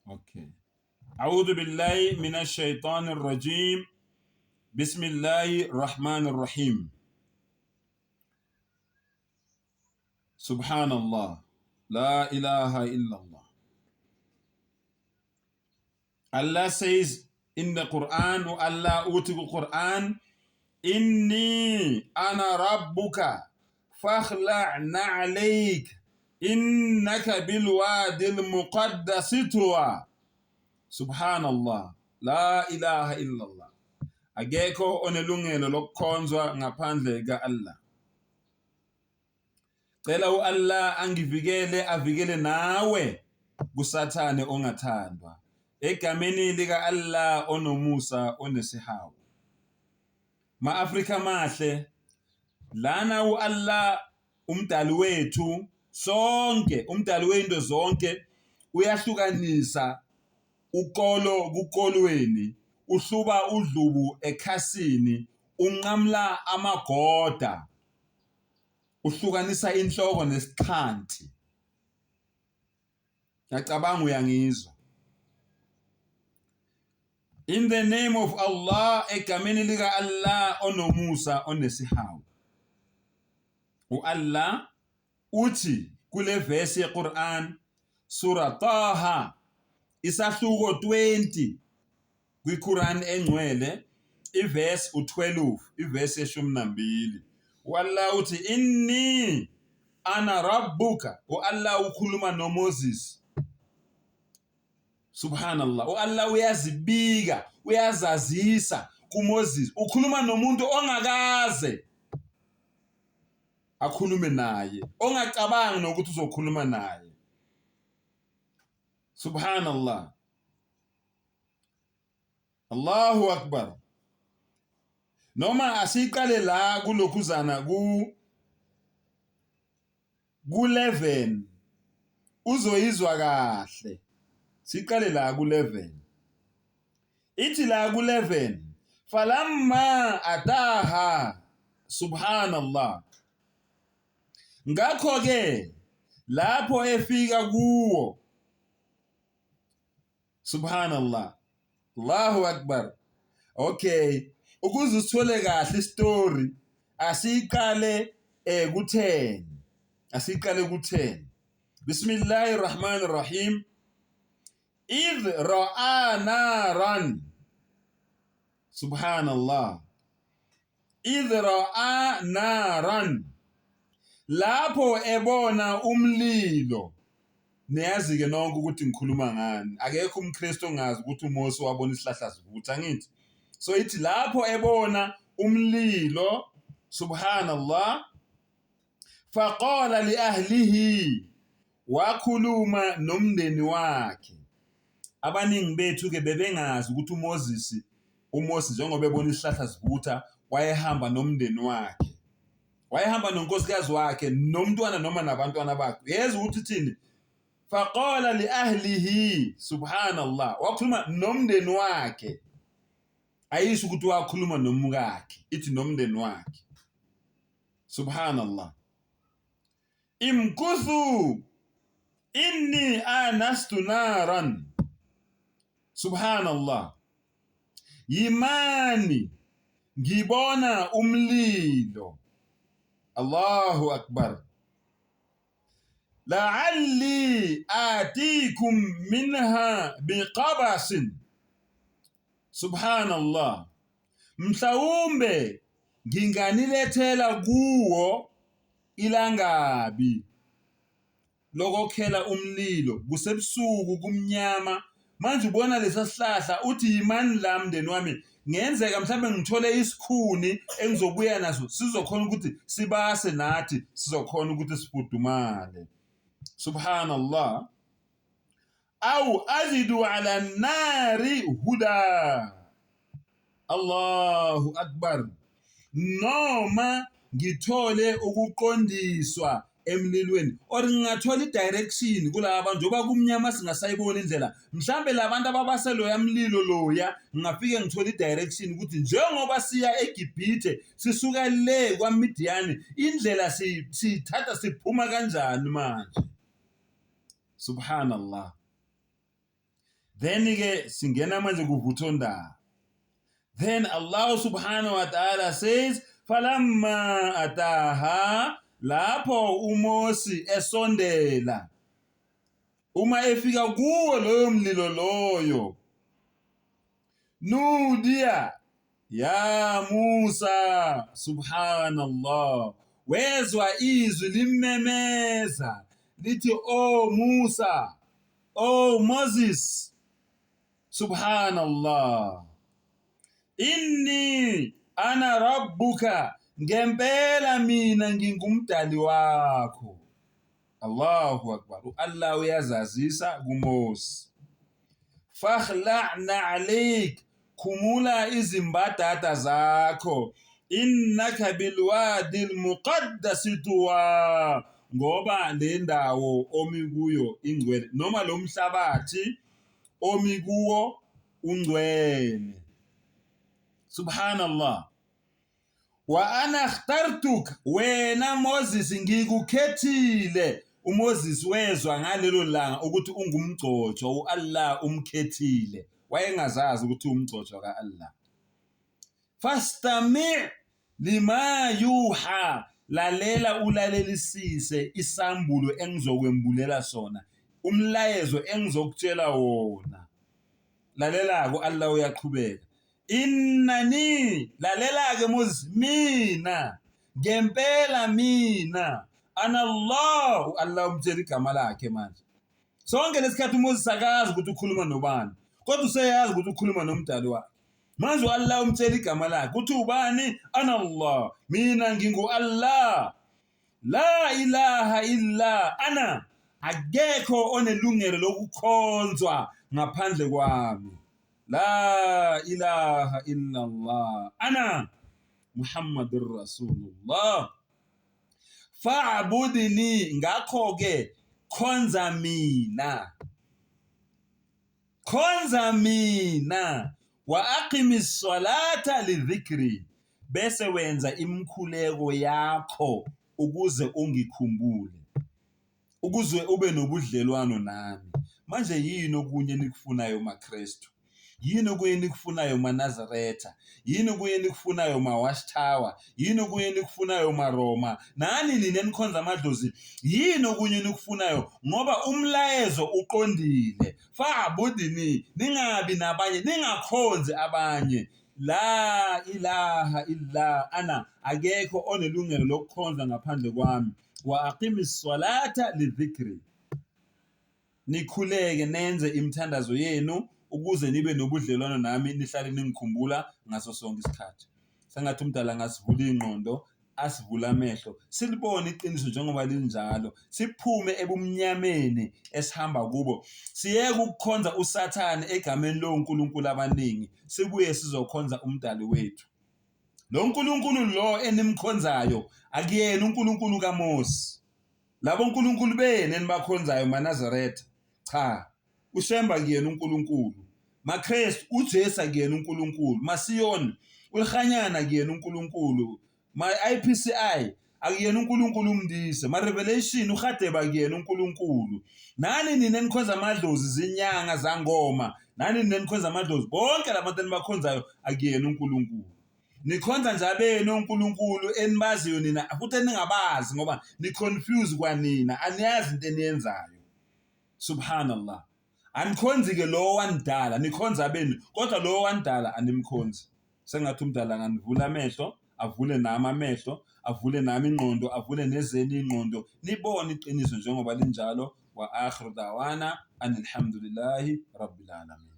Okay. أعوذ بالله من الشيطان الرجيم. بسم الله الرحمن الرحيم. Subhanallah. La ilaha illallah. Allah says in the Quran, or Allah uti Quran, Inni ana rabbuka fakhla'na alayk innaka bilwadil muqaddasi tuwa. Subhanallah. La ilaha illallah. Akekho onelungelo lokukhonzwa ngaphandle ka-Allah. Cela Allah angivikele avikele nawe kusathane ongathandwa. Egameni lika Allah onomusa onesihawu. Ma-Afrika mahle, lana u-Allah umdali wethu sonke, umdali weinto zonke uyahlukanisa ukolo kukolweni, uhluba udlubu ekhasini, unqamla amagoda, uhlukanisa inhloko nesikhanti. Ngiyacabanga uyangizwa. In the name of Allah, egameni lika Allah onomusa onesihawu. U-Allah uthi kule verse yeQuran, Surah Taha, isahluko 20 kwiQuran engcwele, iverse u-12, iverse ye-12. U-Allah uthi inni ana rabbuka. U-Allah ukhuluma noMoses. Subhanallah. U-Allah uyazibika, uyazazisa kuMoses. Ukhuluma nomuntu ongakaze akhulume naye, ongacabangi nokuthi uzokhuluma naye. Subhanallah. Allahu Akbar. Noma asiqale la kulokhuzana ku-11 uzoyizwa kahle. Siqale la ku-11. Ithi la ku-11, falamma ataha. Subhanallah. Ngakho ke lapho efika kuwo. Subhanallah. Allahu Akbar. Okay, ukuze usithole kahle istory, asiqale ku-10. Asiqale ku-10. Bismillahir Rahmanir Rahim. Idh ra'a naran. Subhanallah. Idh ra'a naran. Lapho ebona umlilo. Niyazi ke nonke ukuthi ngikhuluma ngani. Akekho umKristu ongazi ukuthi uMose wabona isihlahla sivutha ngithi. So ithi lapho ebona umlilo, subhanallah, faqala li ahlihi, wakhuluma nomndeni wakhe. Abaningi bethu ke bebengazi ukuthi uMose njengoba ebona isihlahla sivutha wayehamba nomndeni wakhe. Wayehamba nonkosikazi wakhe, nomntwana noma nabantwana bakhe. Yeza ukuthi thini? Faqala li ahlihi, subhanallah, wakhuluma nomndeni wakhe. Ayisho ukuthi wakhuluma nomkakhe, ithi nomndeni wakhe. Subhanallah. Imkuthu inni anastu naran. Subhanallah. Yimani ngibona umlilo. Allahu Akbar. La'alli atikum minha biqabasin. Subhanallah. Mhlawumbe nginganilethela kuwo ilangabi lokokhela umlilo kusebusuku kumnyama. Manje ubona lesasihlahla uthi yimani la mndeni wami, ngenzeka mhlambe ngithole isikhuni engizobuya naso sizokhona ukuthi sibase nathi, sizokhona ukuthi sifudumale. Subhanallah. Aw azidu ala nari huda. Allahu Akbar. Noma ngithole ukuqondiswa emlilweni, or ngingathola i-direction kulaba abantu njoba kumnyama singasayibona indlela. Mhlambe labantu ababaselo yamlilo loya, ngingafike ngithola i-direction ukuthi njengoba siya eGibhithe sisuka le kwaMidiyani, indlela sithatha siphuma kanjani manje. Subhanallah. Then ke singena manje kuvuthondaba. Then Allah subhanahu wa ta'ala says, falamma ataha, lapho uMosi esondela, uma efika kuwo loyo mlilo loyo, nudiya ya Musa, subhanallah, wezwa izwi limemeza lithi, oh Musa, oh Moses, subhanallah, inni ana rabbuka, ngempela mina ngingumdali wakho. Allahu akbar. Allah uyazazisa kuMosi, fakhla'na alik, khumula izimbadada zakho, innaka bilwadil muqaddasi tuwa, ngoba le ndawo omi kuyo ingcwele, noma lo mhlabathi omi kuwo ungcwele. Subhanallah. Wa ana ikhtartuk, wena Moses ngikukhethile. uMoses wezwa ngalelo langa ukuthi ungumgcotsho, uAllah umkhethile, wayengazazi ukuthi umgcotsho kaAllah. Fastami' lima yuha, lalela ulalelisise isambulo engizokwembulela sona, umlayezo engizokutshela wona. Lalela ko Allah uyaqhubeka. Innani, lalela ke Moses, mina ngempela mina ana Allah, Allah umtshela igama lakhe manje. Sonke lesikhathi uMoses akazi ukuthi ukhuluma nobani, kodwa useyazi ukuthi ukhuluma nomdali wakhe. Manje Allah umtshela igama lakhe uthi ubani? Ana Allah, mina ngingu Allah, la ilaha illa ana, akekho onelungelo lokukhonzwa ngaphandle kwami. La ilaha illa Allah, ana Muhammadur Rasulullah. Fa'budni, ngakho ke khonza mina, wa aqimis salata lidhikri, bese wenza imkhuleko yakho ukuze ungikhumbule, ukuze ube nobudlelwano nami. Manje yini okunye nikufunayo maKristu? Yini okunye nikufunayo maNazaretha? Yini okunye nikufunayo maWatchtower? Yini okunye nikufunayo maRoma? Nani ninenikhonza amadlozi? Yini okunye nikufunayo? Ngoba umlayezo uqondile. Fa'budni, ningabi nabanye, ningakhonzi abanye. La ilaha illa ana, akekho onelungelo lokukhonza ngaphandle kwami. Wa aqimis salata lidhikri, nikhuleke nenze imithandazo yenu ukuze nibe nobudlelwano nami, nihlale ningikhumbula ngaso sonke isikhathi. Sengathi umdala ngasivula ingqondo, asivula amehlo, silibone iqiniso njengoba linjalo, siphume ebumnyameni esihamba kubo, siyeke ukukhonza uSathane egameni loNkulunkulu abaningi, sibuye sizokhonza umdali wethu. Lo nkulunkulu lo enimkhonzayo akuyena uNkulunkulu kaMosi. Labo nkulunkulu bene nibakhonzayo maNazaretha, cha, uShemba kuyena uNkulunkulu, maKristu uJesu kuyena uNkulunkulu, maSiyoni uLhanyana kuyena uNkulunkulu, ma-IPCI akuyena uNkulunkulu umndise, ma-Revelation uHadeba kuyena uNkulunkulu. Nani nina nikhonza amadlozi, zinyanga zangoma, nani nina nikhonza amadlozi, bonke labantu enibakhonzayo akuyena uNkulunkulu. Nikhonza nje abenu uNkulunkulu enibaziyo nina, futhi eningabazi ngoba niconfuse kwanina, aniyazi into eniyenzayo. Subhanallah. Anikhonzi ke lo wandala, nikhonza abenu, kodwa lo wandala animkhonzi. Sengathi umdala nganivula amehlo, avule nami amehlo, avule nami ingqondo, avule nezeni ingqondo, nibone iqiniso njengoba linjalo. Wa akhiru dawana anilhamdulillahi rabbil alamin.